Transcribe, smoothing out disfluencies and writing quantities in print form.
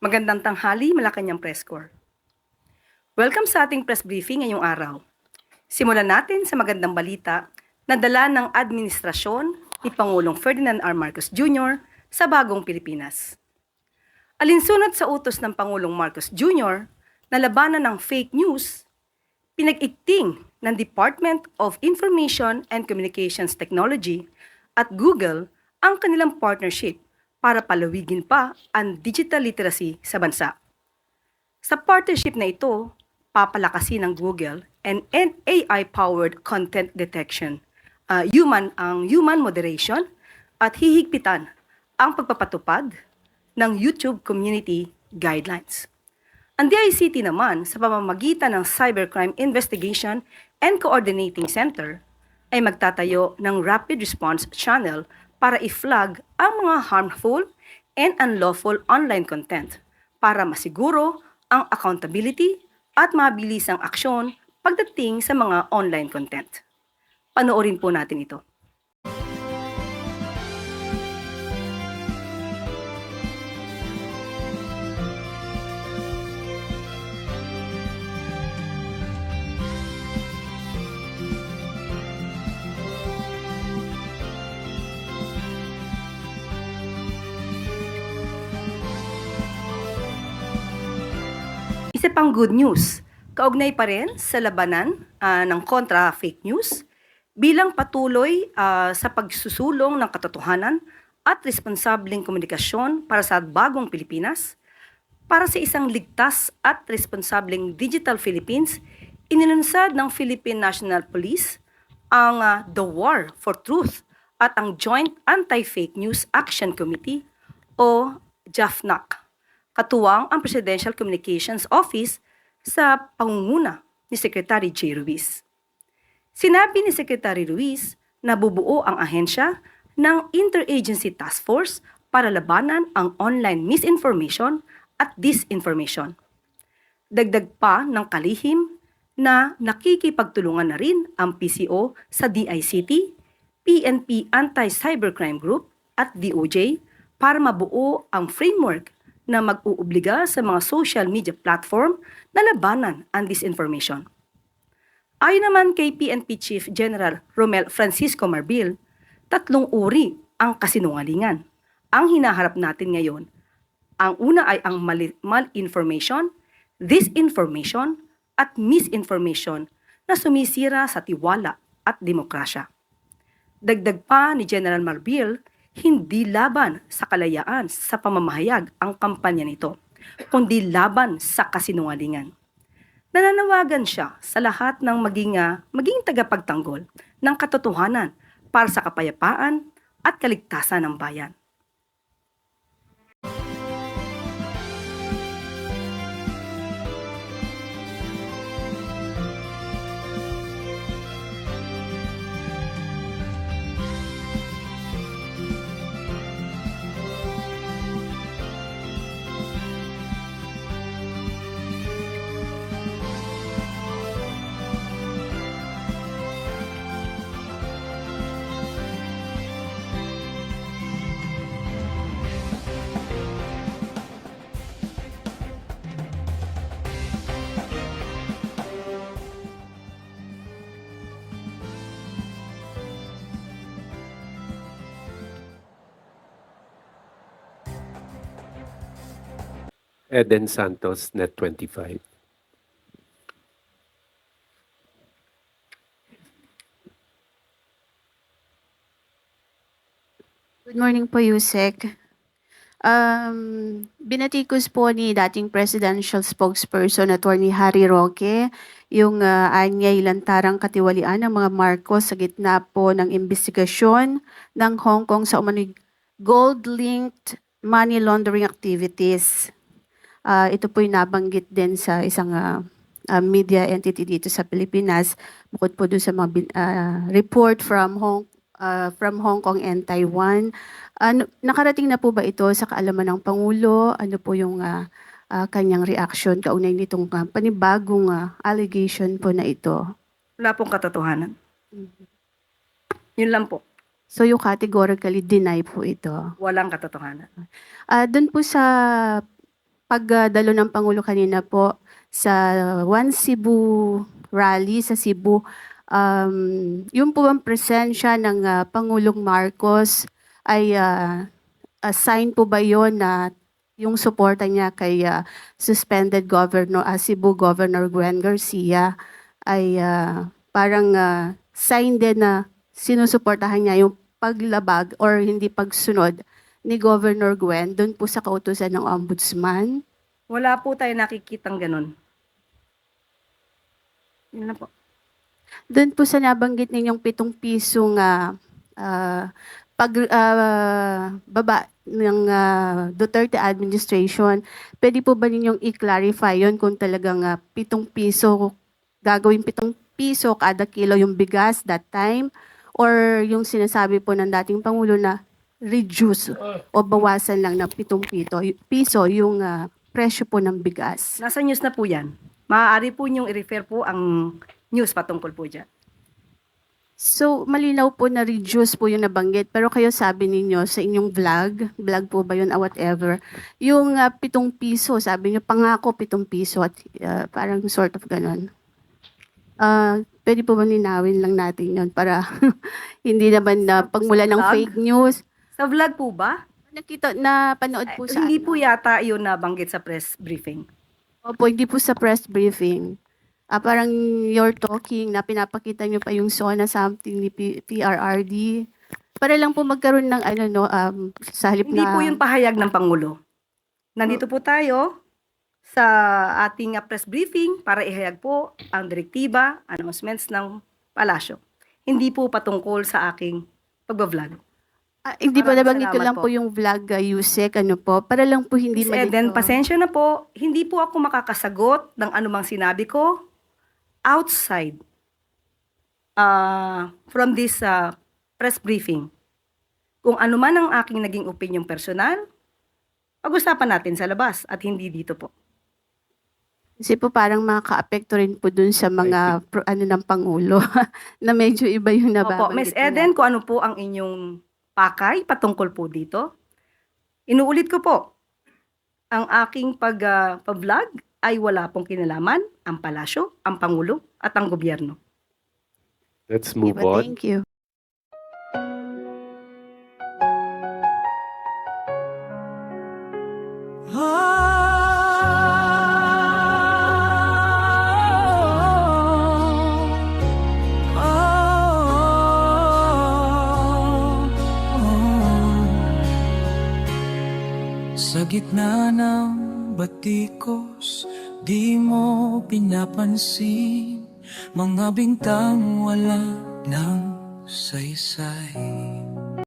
Magandang tanghali, Malacanang Press Corps. Welcome sa ating press briefing ngayong araw. Simulan natin sa magandang balita na dala ng administrasyon ni Pangulong Ferdinand R. Marcos Jr. sa bagong Pilipinas. Alinsunod sa utos ng Pangulong Marcos Jr. na labanan ng fake news, pinag-ikting ng Department of Information and Communications Technology at Google ang kanilang partnership para palawigin pa ang digital literacy sa bansa. Sa partnership na ito, papalakasin ng Google and AI-powered content detection, human moderation at hihigpitan ang pagpapatupad ng YouTube Community Guidelines. Ang DICT naman sa pamamagitan ng Cybercrime Investigation and Coordinating Center ay magtatayo ng Rapid Response Channel para i-flag ang mga harmful and unlawful online content para masiguro ang accountability at mabilisang aksyon pagdating sa mga online content. Panoorin po natin ito. Isa pang good news, kaugnay pa rin sa labanan ng kontra fake news bilang patuloy sa pagsusulong ng katotohanan at responsableng komunikasyon para sa bagong Pilipinas, para sa isang ligtas at responsableng Digital Philippines, inilunsad ng Philippine National Police ang The War for Truth at ang Joint Anti-Fake News Action Committee o JAFNAC. Katuwang ang Presidential Communications Office sa pangunguna ni Secretary J. Ruiz. Sinabi ni Secretary Ruiz na bubuo ang ahensya ng Interagency Task Force para labanan ang online misinformation at disinformation. Dagdag pa ng kalihim na nakikipagtulungan na rin ang PCO sa DICT, PNP Anti-Cybercrime Group at DOJ para mabuo ang framework na mag-uubliga sa mga social media platform na labanan ang disinformation. Ayon naman kay PNP Chief General Romel Francisco Marbil, 3 uri ang kasinungalingan. Ang hinaharap natin ngayon, ang una ay ang malinformation, disinformation, at misinformation na sumisira sa tiwala at demokrasya. Dagdag pa ni General Marbil, hindi laban sa kalayaan sa pamamahayag ang kampanya nito, kundi laban sa kasinungalingan. Nananawagan siya sa lahat ng maging tagapagtanggol ng katotohanan para sa kapayapaan at kaligtasan ng bayan. Eden Santos, Net 25. Good morning po, Yusek. Binatikos po ni dating presidential spokesperson Attorney Harry Roque yung anyay lantarang katiwalian ng mga Marcos sa gitna po ng investigasyon ng Hong Kong sa umano'y gold-linked money laundering activities. Ito po yung nabanggit din sa isang media entity dito sa Pilipinas, bukod po doon sa mga report from Hong Kong and Taiwan. Nakarating na po ba ito sa kaalaman ng Pangulo? Ano po yung kanyang reaction kaugnay nitong panibagong allegation po na ito? Wala pong katotohanan. Yun lang po. So you categorically deny po ito? Walang katotohanan. Doon po sa pagdalo ng Pangulo kanina po sa One Cebu rally sa Cebu, yun po ang presensya ng Pangulong Marcos ay sign po ba yon na yung suporta niya kay suspended Governor Cebu Governor Gwen Garcia ay parang sign din na sinusuportahan niya yung paglabag or hindi pagsunod ni Governor Gwen doon po sa kautusan ng Ombudsman? Wala po tayo nakikitang ganun. Yun na po. Doon po sa nabanggit ninyong 7 pisong baba ng Duterte administration, pwede po ba ninyong i-clarify yon kung talagang 7 piso, gagawin 7 piso kada kilo yung bigas that time, or yung sinasabi po ng dating Pangulo na reduce o bawasan lang ng 7 piso yung presyo po ng bigas? Nasa news na po yan. Maaari po niyong i-refer po ang news patungkol po dyan. So, malinaw po na reduce po yung nabanggit, pero kayo sabi ninyo sa inyong vlog po ba yun, whatever, yung 7 piso, sabi niyo pangako 7 piso at parang sort of ganon. Pwede po ba ninawin lang natin yun para hindi naman na pagmula ng vlog? fake news? Sa vlog po ba? Nakita, napanood po sa Hindi ano? po yata yun nabanggit sa press briefing. Opo, hindi po sa press briefing. Parang you're talking na pinapakita niyo pa yung SONA something ni PRRD. Para lang po magkaroon ng sa halip Hindi na... po yun pahayag ng Pangulo. Nandito po tayo sa ating press briefing para ihayag po ang direktiba, announcements ng palasyo. Hindi po patungkol sa aking pagbablog. hindi po Maraming nabanggit ko salamat lang po. po yung vlog, Yusek, para lang po hindi Miss Eden, malito. pasensya na po, hindi po ako makakasagot ng anumang sinabi ko outside from this press briefing. Kung ano man ang aking naging opinion personal, pag-usapan natin sa labas at hindi dito po. Kasi po parang makaka-apekto rin po dun sa mga ng Pangulo na medyo iba yung Opo, nababanggit. Miss nila. Eden, kung ano po ang inyong pakay patungkol po dito, inuulit ko po, ang aking pag-vlog ay wala pong kinalaman ang palasyo, ang Pangulo at ang gobyerno. Let's Okay, move but on. thank you. Sa gitna ng batikos, di mo pinapansin mga bintang wala ng saysay.